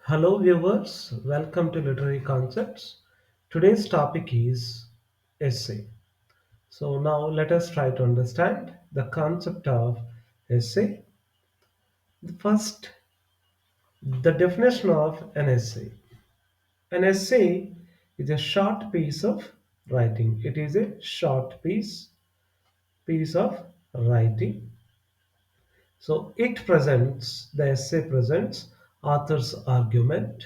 Hello, viewers. Welcome to Literary Concepts. Today's topic is essay. So, now let us try to understand the concept of essay. The first, the definition of an essay. An essay is a short piece of writing. It is a short piece of writing. So, the essay presents author's argument,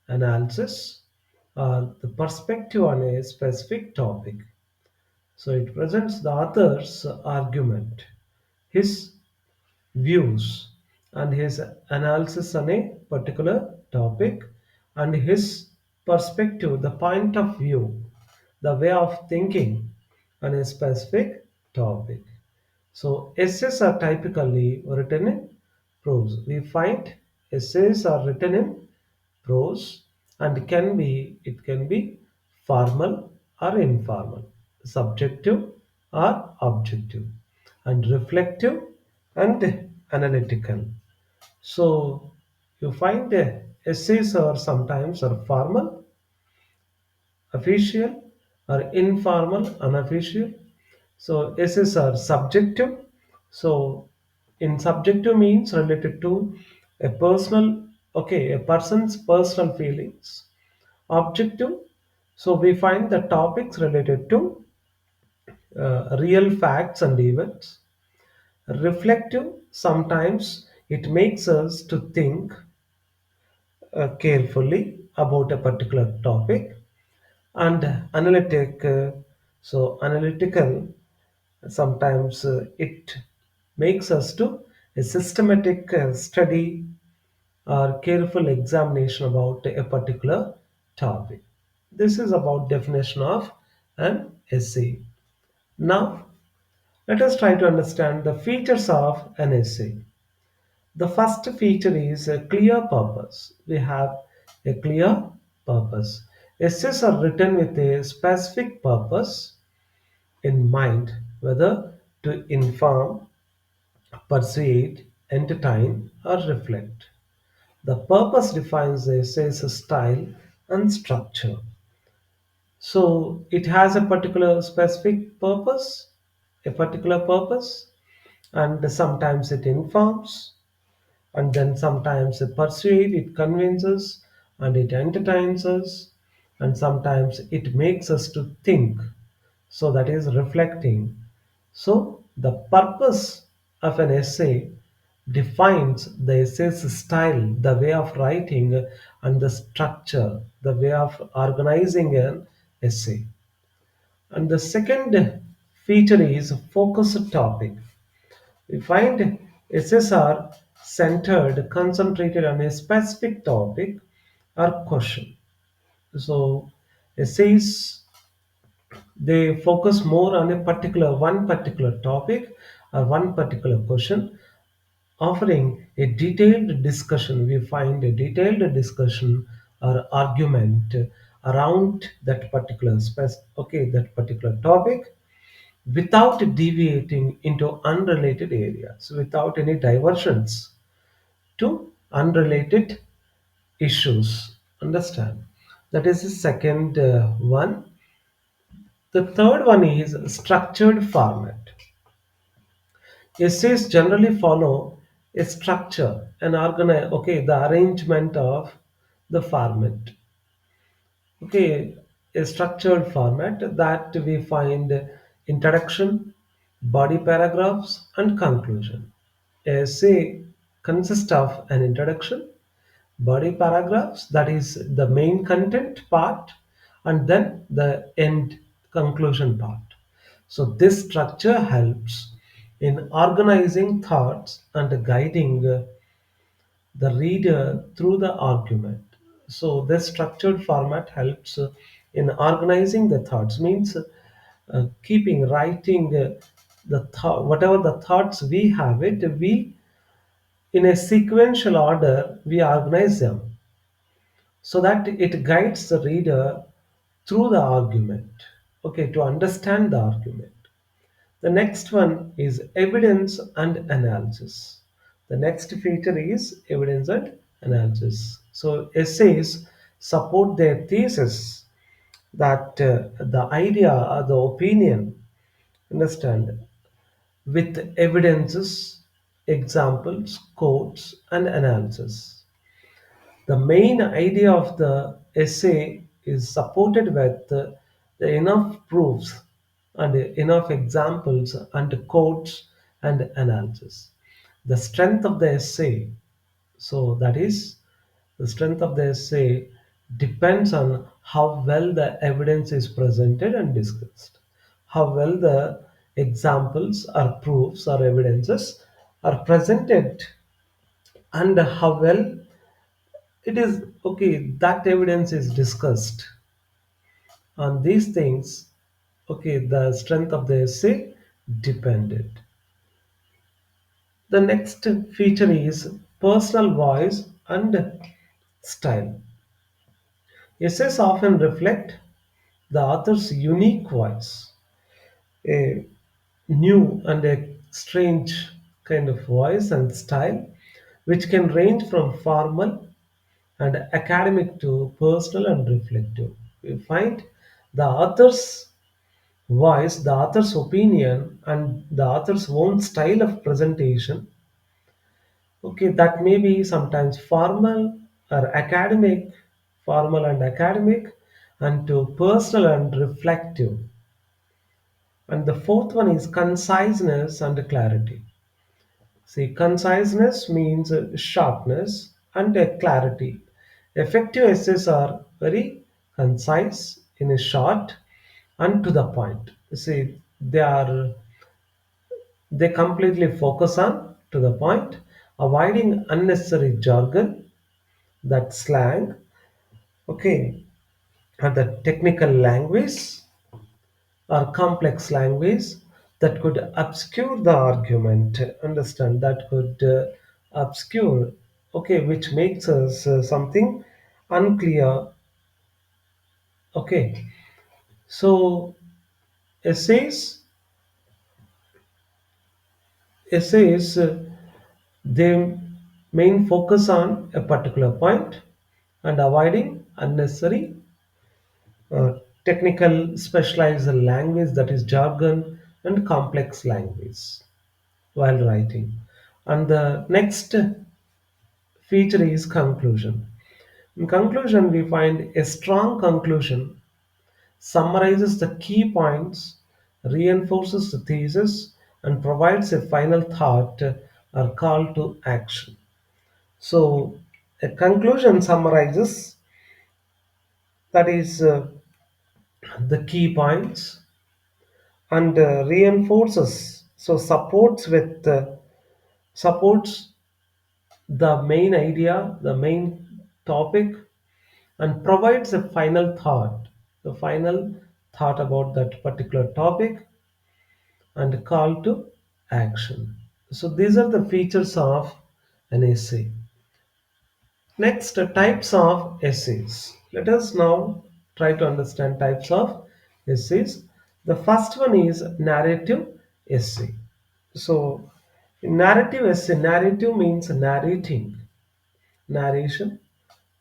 analysis, or the perspective on a specific topic. So it presents the author's argument, his views, and his analysis on a particular topic, and his perspective, the point of view, the way of thinking on a specific topic. So essays are typically written in prose. We find essays are written in prose and it can be formal or informal, subjective or objective, and reflective and analytical. So you find essays are sometimes are formal, official, or informal, unofficial. So essays are subjective. So in subjective means related to a personal, okay, a person's personal feelings. Objective. So we find the topics related to real facts and events. Reflective. Sometimes it makes us to think carefully about a particular topic, and analytical, sometimes it makes us to a systematic study or careful examination about a particular topic. This is about definition of an essay. Now let us try to understand the features of an essay. The first feature is a clear purpose. We have a clear purpose. Essays are written with a specific purpose in mind, whether to inform, persuade, entertain, or reflect. The purpose defines the essay's style and structure. So it has a particular specific purpose, and sometimes it informs, and then sometimes it persuades, it convinces, and it entertains us, and sometimes it makes us to think. So that is reflecting. So the purpose of an essay defines the essay's style, the way of writing, and the structure, the way of organizing an essay. And the second feature is focused topic. We find essays are centered, concentrated on a specific topic or question. So essays, they focus more on a particular topic or one particular question, offering a detailed discussion. We find a detailed discussion or argument around that particular topic, without deviating into unrelated areas, without any diversions to unrelated issues. Understand? That is the second one. The third one is structured format. Essays generally follow a structure, the arrangement of the format. Okay, a structured format that we find introduction, body paragraphs, and conclusion. Essay consists of an introduction, body paragraphs, that is the main content part, and then the end conclusion part. So this structure helps in organizing thoughts and guiding the reader through the argument. So this structured format helps in organizing the thoughts, means keeping writing whatever the thoughts we have it, we in a sequential order we organize them so that it guides the reader through the argument, okay, to understand the argument. The next one is evidence and analysis. The next feature is evidence and analysis. So essays support their thesis that the idea or the opinion, understand, with evidences, examples, quotes, and analysis. The main idea of the essay is supported with the enough proofs and enough examples and quotes and analysis. The strength of the essay, so that is, the strength of the essay depends on how well the evidence is presented and discussed, how well the examples or proofs or evidences are presented, and how well it is okay that evidence is discussed. On these things, okay, the strength of the essay depended. The next feature is personal voice and style. Essays often reflect the author's unique voice, a new and a strange kind of voice and style, which can range from formal and academic to personal and reflective. We find the author's voice, the author's opinion, and the author's own style of presentation. Okay, that may be sometimes formal or academic, formal and academic, and to personal and reflective. And the fourth one is conciseness and clarity. See, conciseness means sharpness and clarity. Effective essays are very concise, in a short and to the point. See, they completely focus on to the point, avoiding unnecessary jargon, that slang, okay, and the technical language or complex language that could obscure the argument. Understand, that could obscure, okay, which makes us something unclear. Okay, so essays essays they main focus on a particular point and avoiding unnecessary technical specialized language, that is jargon, and complex language while writing. And the next feature is conclusion. In conclusion, we find a strong conclusion summarizes the key points, reinforces the thesis, and provides a final thought or call to action. So, a conclusion summarizes, that is, the key points, and reinforces, so supports the main idea, the main topic, and provides a final thought, the final thought about that particular topic, and call to action. So these are the features of an essay. Next, types of essays. Let us now try to understand types of essays. The first one is narrative essay. So, in narrative essay, narrative means narrating, narration,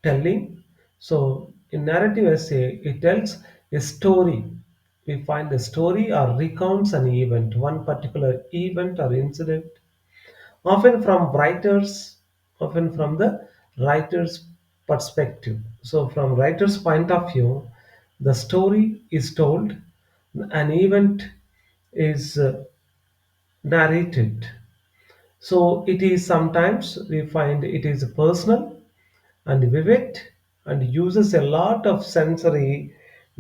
telling. So, in narrative essay, it tells a story. We find a story or recounts an event, one particular event or incident, often from writers, often from the writer's perspective. So, from writer's point of view, the story is told, an event is narrated. So it is sometimes we find it is personal and vivid and uses a lot of sensory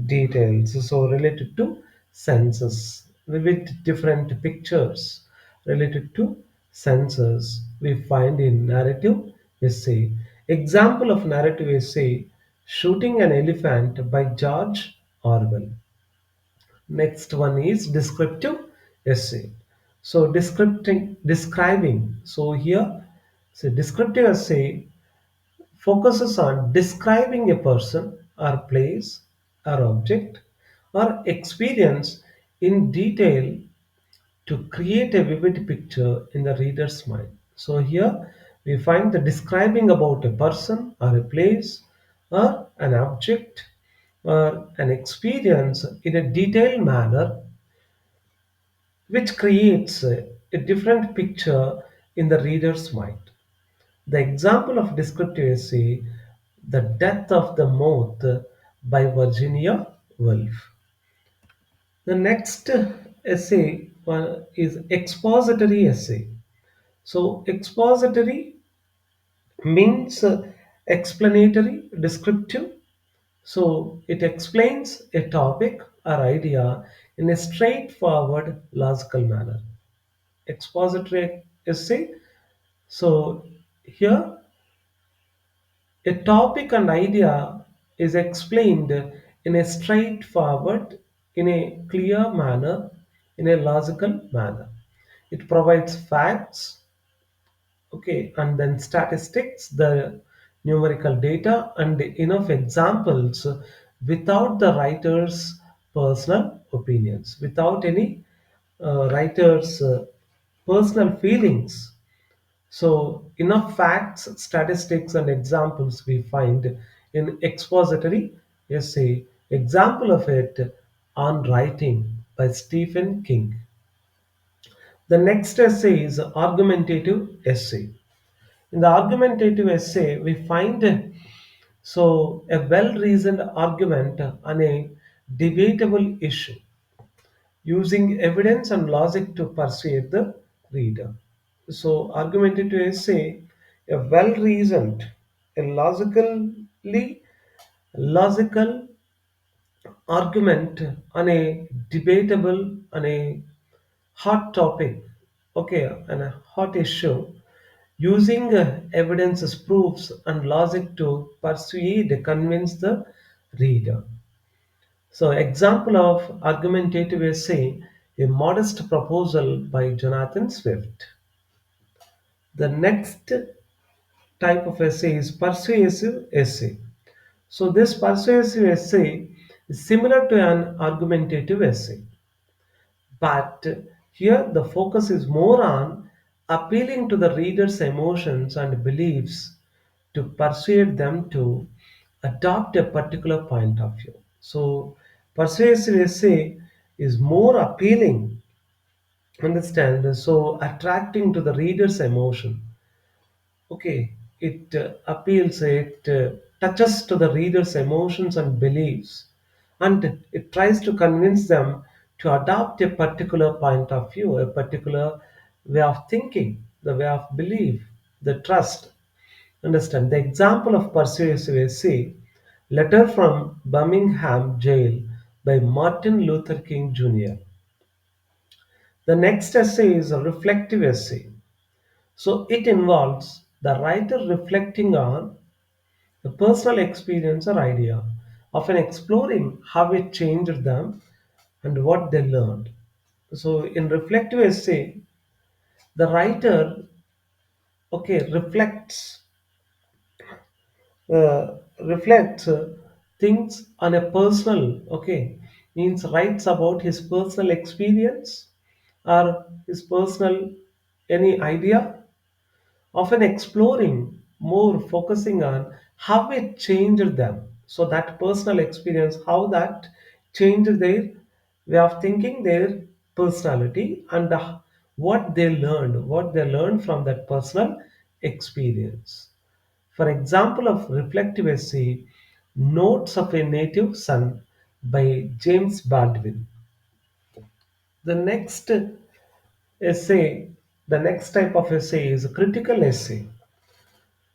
details. So related to senses, vivid different pictures related to senses we find in narrative essay. Example of narrative essay: Shooting an Elephant by George Orwell. Next one is descriptive essay. So describing. So here, so descriptive essay focuses on describing a person or place or object or experience in detail to create a vivid picture in the reader's mind. So here We find the describing about a person or a place or an object or an experience in a detailed manner, which creates a different picture in the reader's mind. The example of descriptive essay, The Death of the Moth by Virginia Woolf. The next essay is expository essay. So, expository means explanatory, descriptive. So, it explains a topic or idea in a straightforward, logical manner. Expository essay. So, here a topic and idea is explained in a straightforward, in a clear manner, in a logical manner. It provides facts, okay, and then statistics, the numerical data, and enough examples without the writer's personal opinions, without any writer's personal feelings. So, enough facts, statistics, and examples we find in expository essay. Example of it, On Writing by Stephen King. The next essay is argumentative essay. In the argumentative essay, we find a well-reasoned argument on a debatable issue, using evidence and logic to persuade the reader. So, argumentative essay, a well-reasoned, a logical argument on a debatable, on a hot topic, okay, and a hot issue, using evidence as proofs and logic to persuade, convince the reader. So, example of argumentative essay, A Modest Proposal by Jonathan Swift. The next type of essay is persuasive essay. So, this persuasive essay is similar to an argumentative essay, but here the focus is more on appealing to the reader's emotions and beliefs to persuade them to adopt a particular point of view. So, persuasive essay is more appealing, understand, so attracting to the reader's emotion. Okay, it appeals, it touches to the reader's emotions and beliefs, and it tries to convince them to adopt a particular point of view, a particular way of thinking, the way of belief, the trust. Understand the example of persuasive essay, Letter from Birmingham Jail by Martin Luther King Jr. The next essay is a reflective essay. So it involves the writer reflecting on the personal experience or idea, often exploring how it changed them and what they learned. So in reflective essay, the writer, okay, reflects things on a personal, okay, means writes about his personal experience or his personal any idea, often exploring more, focusing on how it changed them. So that personal experience, how that changed their way of thinking, their personality, and what they learned from that personal experience. For example of reflective essay, Notes of a Native Son by James Baldwin. The next essay, the next type of essay is critical essay.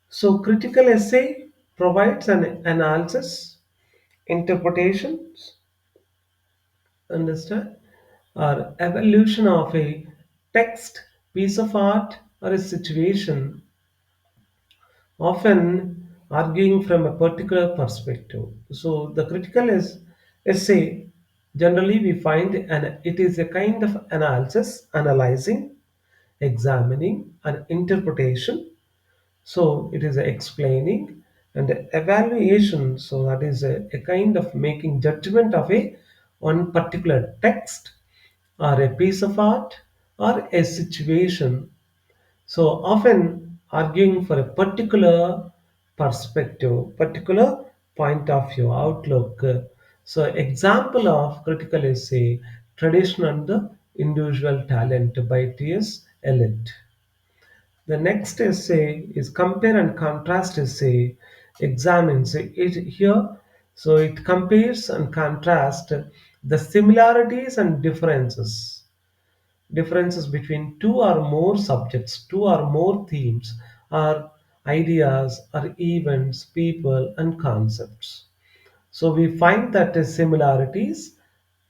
So, critical essay provides an analysis, interpretations, understand, or evolution of a text, piece of art, or a situation, often arguing from a particular perspective. So, the critical is essay generally we find and it is a kind of analysis, analyzing, examining, and interpretation. So it is a explaining and a evaluation. So that is a kind of making judgment of a one particular text or a piece of art or a situation. So often arguing for a particular perspective, particular point of view, outlook. So, example of critical essay, Tradition and the Individual Talent by T.S. Eliot. The next essay is compare and contrast essay, examines it here. So it compares and contrasts the similarities and differences between two or more subjects, two or more themes, or ideas, or events, people, and concepts. So we find that the similarities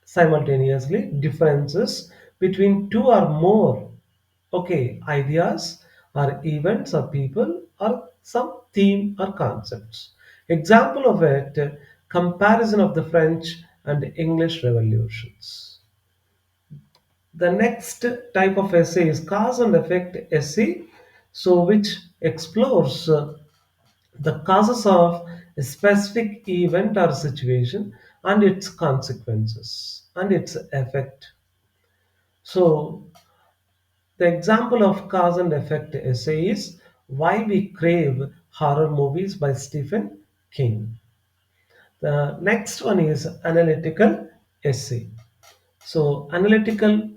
simultaneously differences between two or more ideas or events or people or some theme or concepts. Example of it, comparison of the French and English revolutions. The next type of essay is cause and effect essay, so which explores the causes of a specific event or situation and its consequences and its effect. So the example of cause and effect essay is Why We Crave Horror Movies by Stephen King. The next one is analytical essay. So analytical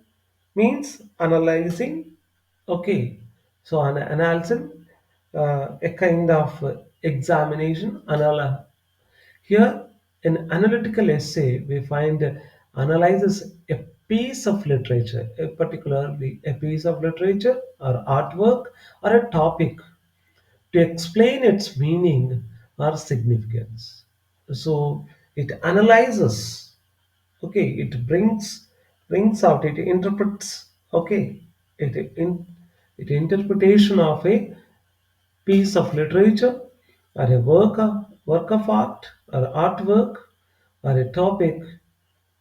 means analyzing. Okay. So analyzing, a kind of examination. Here, in analytical essay, we find analyzes a piece of literature, particularly a piece of literature or artwork or a topic to explain its meaning or significance. So it analyzes, it brings out, it interprets, it in it interpretation of a piece of literature or a work of art or artwork or a topic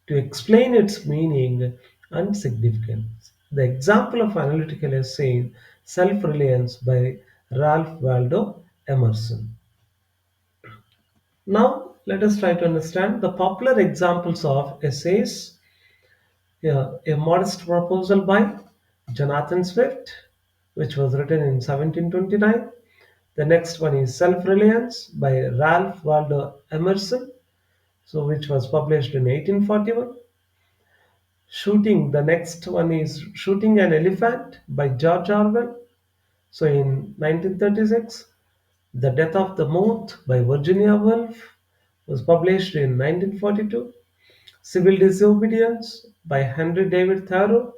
to explain its meaning and significance. The example of analytical essay is Self-Reliance by Ralph Waldo Emerson. Now, let us try to understand the popular examples of essays. Yeah, A Modest Proposal by Jonathan Swift, which was written in 1729. The next one is Self-Reliance by Ralph Waldo Emerson, so which was published in 1841. The next one is Shooting an Elephant by George Orwell, so in 1936. The Death of the Moth by Virginia Woolf was published in 1942. Civil Disobedience by Henry David Thoreau,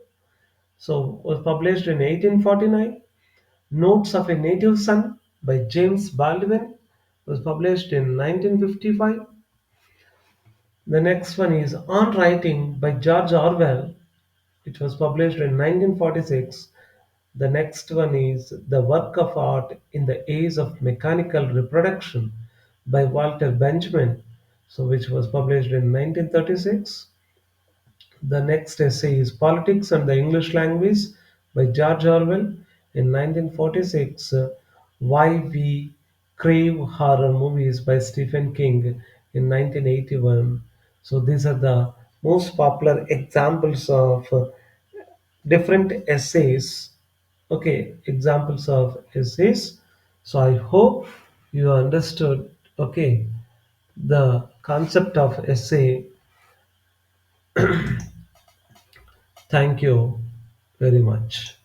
so was published in 1849. Notes of a Native Son by James Baldwin was published in 1955. The next one is On Writing by George Orwell. It was published in 1946. The next one is The Work of Art in the Age of Mechanical Reproduction by Walter Benjamin, so which was published in 1936. The next essay is Politics and the English Language by George Orwell in 1946. Why We Crave Horror Movies by Stephen King in 1981. So these are the most popular examples of different essays. Examples of essays. So I hope you understood, the concept of essay. Thank you very much.